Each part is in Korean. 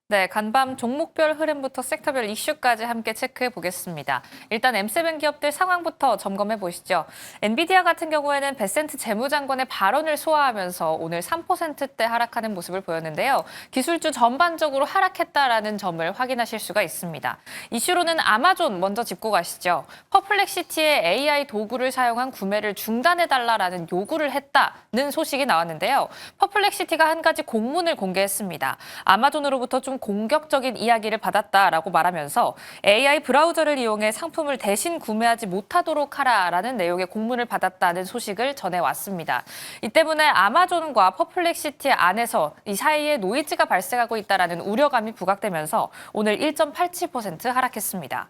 네, 간밤 종목별 흐름부터 섹터별 이슈까지 함께 체크해 보겠습니다. 일단 M7 기업들 상황부터 점검해 보시죠. 엔비디아 같은 경우에는 베센트 재무장관의 발언을 소화하면서 오늘 3%대 하락하는 모습을 보였는데요. 기술주 전반적으로 하락했다라는 점을 확인하실 수가 있습니다. 이슈로는 아마존 먼저 짚고 가시죠. 퍼플렉시티의 AI 도구를 사용한 구매를 중단해달라라는 요구를 했다는 소식이 나왔는데요. 퍼플렉시티가 한 가지 공문을 공개했습니다. 아마존으로부터 좀 공격적인 이야기를 받았다라고 말하면서 AI 브라우저를 이용해 상품을 대신 구매하지 못하도록 하라라는 내용의 공문을 받았다는 소식을 전해왔습니다. 이 때문에 아마존과 퍼플렉시티 안에서 이 사이에 노이즈가 발생하고 있다라는 우려감이 부각되면서 오늘 1.87% 하락했습니다.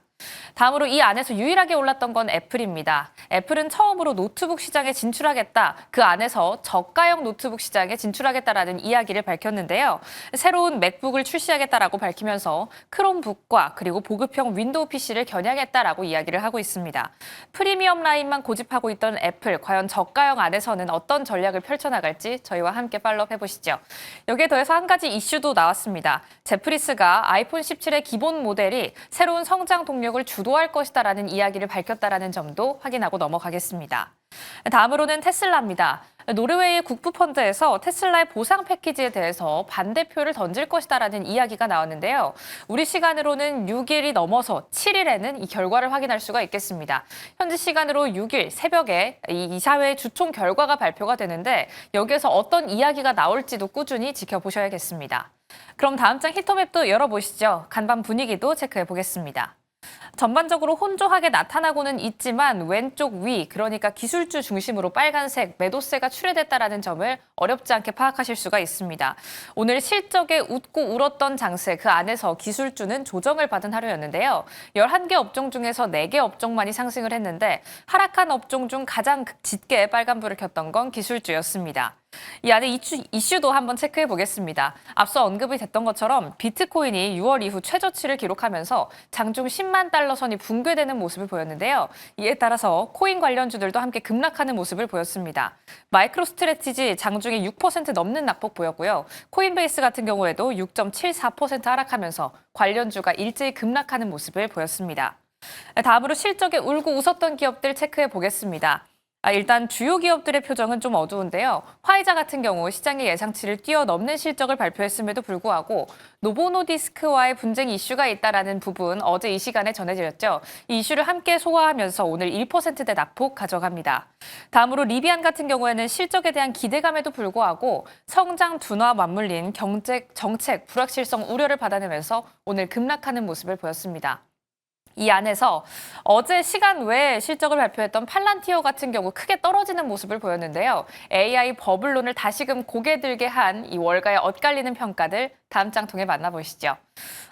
다음으로 이 안에서 유일하게 올랐던 건 애플입니다. 애플은 처음으로 노트북 시장에 진출하겠다, 그 안에서 저가형 노트북 시장에 진출하겠다라는 이야기를 밝혔는데요. 새로운 맥북을 출시하겠다라고 밝히면서 크롬북과 그리고 보급형 윈도우 PC를 겨냥했다라고 이야기를 하고 있습니다. 프리미엄 라인만 고집하고 있던 애플, 과연 저가형 안에서는 어떤 전략을 펼쳐나갈지 저희와 함께 팔로우 해보시죠. 여기에 더해서 한 가지 이슈도 나왔습니다. 제프리스가 아이폰 17의 기본 모델이 새로운 성장 동력을 주도할 것이다라는 이야기를 밝혔다라는 점도 확인하고 넘어가겠습니다. 다음으로는 테슬라입니다. 노르웨이 국부펀드에서 테슬라의 보상 패키지에 대해서 반대표를 던질 것이다라는 이야기가 나왔는데요. 우리 시간으로는 6일이 넘어서 7일에는 이 결과를 확인할 수가 있겠습니다. 현지 시간으로 6일 새벽에 이 이사회 주총 결과가 발표가 되는데 여기에서 어떤 이야기가 나올지도 꾸준히 지켜보셔야겠습니다. 그럼 다음 장 히터맵도 열어보시죠. 간밤 분위기도 체크해 보겠습니다. 전반적으로 혼조하게 나타나고는 있지만 왼쪽 위, 그러니까 기술주 중심으로 빨간색 매도세가 출회됐다라는 점을 어렵지 않게 파악하실 수가 있습니다. 오늘 실적에 웃고 울었던 장세, 그 안에서 기술주는 조정을 받은 하루였는데요. 11개 업종 중에서 4개 업종만이 상승을 했는데 하락한 업종 중 가장 짙게 빨간불을 켰던 건 기술주였습니다. 이 안에 이슈도 한번 체크해 보겠습니다. 앞서 언급이 됐던 것처럼 비트코인이 6월 이후 최저치를 기록하면서 장중 10만 달러 선이 붕괴되는 모습을 보였는데요. 이에 따라서 코인 관련주들도 함께 급락하는 모습을 보였습니다. 마이크로스트래티지 장중에 6% 넘는 낙폭 보였고요. 코인베이스 같은 경우에도 6.74% 하락하면서 관련주가 일제히 급락하는 모습을 보였습니다. 다음으로 실적에 울고 웃었던 기업들 체크해 보겠습니다. 일단 주요 기업들의 표정은 좀 어두운데요. 화이자 같은 경우 시장의 예상치를 뛰어넘는 실적을 발표했음에도 불구하고 노보노디스크와의 분쟁 이슈가 있다라는 부분 어제 이 시간에 전해드렸죠. 이 이슈를 함께 소화하면서 오늘 1%대 낙폭 가져갑니다. 다음으로 리비안 같은 경우에는 실적에 대한 기대감에도 불구하고 성장 둔화와 맞물린 정책 불확실성 우려를 받아내면서 오늘 급락하는 모습을 보였습니다. 이 안에서 어제 시간 외에 실적을 발표했던 팔란티어 같은 경우 크게 떨어지는 모습을 보였는데요. AI 버블론을 다시금 고개 들게 한 이 월가의 엇갈리는 평가들 다음 장 통해 만나보시죠.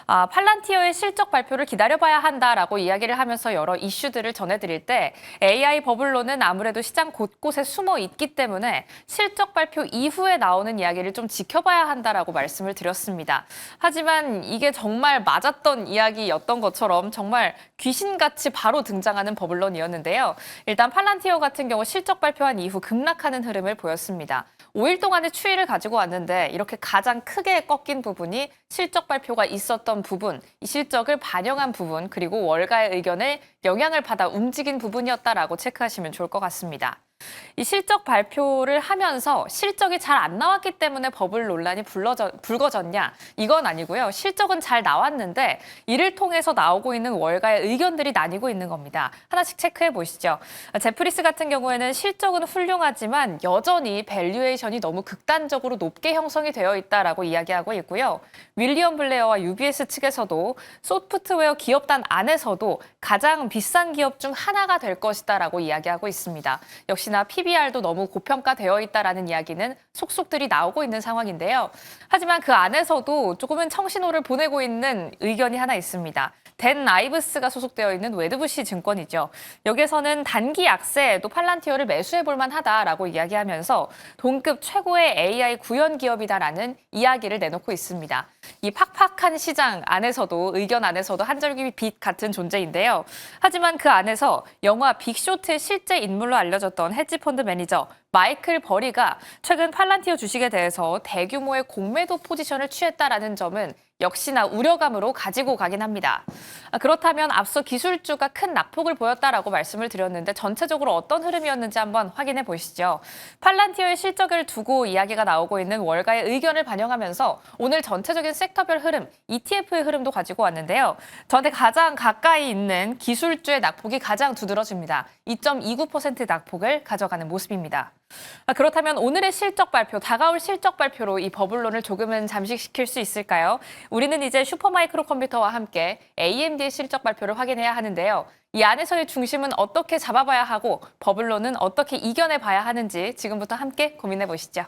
팔란티어의 실적 발표를 기다려봐야 한다라고 이야기를 하면서 여러 이슈들을 전해드릴 때 AI 버블론은 아무래도 시장 곳곳에 숨어 있기 때문에 실적 발표 이후에 나오는 이야기를 좀 지켜봐야 한다라고 말씀을 드렸습니다. 하지만 이게 정말 맞았던 이야기였던 것처럼 정말 귀신같이 바로 등장하는 버블론이었는데요. 일단 팔란티어 같은 경우 실적 발표한 이후 급락하는 흐름을 보였습니다. 5일 동안의 추이를 가지고 왔는데 이렇게 가장 크게 꺾인 부분이 실적 발표가 있었던 부분, 이 실적을 반영한 부분, 그리고 월가의 의견을 영향을 받아 움직인 부분이었다라고 체크하시면 좋을 것 같습니다. 이 실적 발표를 하면서 실적이 잘 안 나왔기 때문에 버블 논란이 불거졌냐? 이건 아니고요. 실적은 잘 나왔는데 이를 통해서 나오고 있는 월가의 의견들이 나뉘고 있는 겁니다. 하나씩 체크해 보시죠. 제프리스 같은 경우에는 실적은 훌륭하지만 여전히 밸류에이션이 너무 극단적으로 높게 형성이 되어 있다라고 이야기하고 있고요. 윌리엄 블레어와 UBS 측에서도 소프트웨어 기업단 안에서도 가장 비싼 기업 중 하나가 될 것이다라고 이야기하고 있습니다. 역시나 PBR도 너무 고평가되어 있다라는 이야기는 속속들이 나오고 있는 상황인데요. 하지만 그 안에서도 조금은 청신호를 보내고 있는 의견이 하나 있습니다. 댄 아이브스가 소속되어 있는 웨드부시 증권이죠. 여기에서는 단기 약세에도 팔란티어를 매수해볼 만하다라고 이야기하면서 동급 최고의 AI 구현 기업이다라는 이야기를 내놓고 있습니다. 이 팍팍한 시장 안에서도 의견 안에서도 한절기 빛 같은 존재인데요. 하지만 그 안에서 영화 빅쇼트의 실제 인물로 알려졌던 헤지펀드 매니저 마이클 버리가 최근 팔란티어 주식에 대해서 대규모의 공매도 포지션을 취했다라는 점은 역시나 우려감으로 가지고 가긴 합니다. 그렇다면 앞서 기술주가 큰 낙폭을 보였다라고 말씀을 드렸는데 전체적으로 어떤 흐름이었는지 한번 확인해 보시죠. 팔란티어의 실적을 두고 이야기가 나오고 있는 월가의 의견을 반영하면서 오늘 전체적인 섹터별 흐름, ETF의 흐름도 가지고 왔는데요. 저한테 가장 가까이 있는 기술주의 낙폭이 가장 두드러집니다. 2.29% 낙폭을 가져가는 모습입니다. 그렇다면 오늘의 실적 발표, 다가올 실적 발표로 이 버블론을 조금은 잠식시킬 수 있을까요? 우리는 이제 슈퍼마이크로 컴퓨터와 함께 AMD의 실적 발표를 확인해야 하는데요. 이 안에서의 중심은 어떻게 잡아봐야 하고 버블론은 어떻게 이겨내봐야 하는지 지금부터 함께 고민해 보시죠.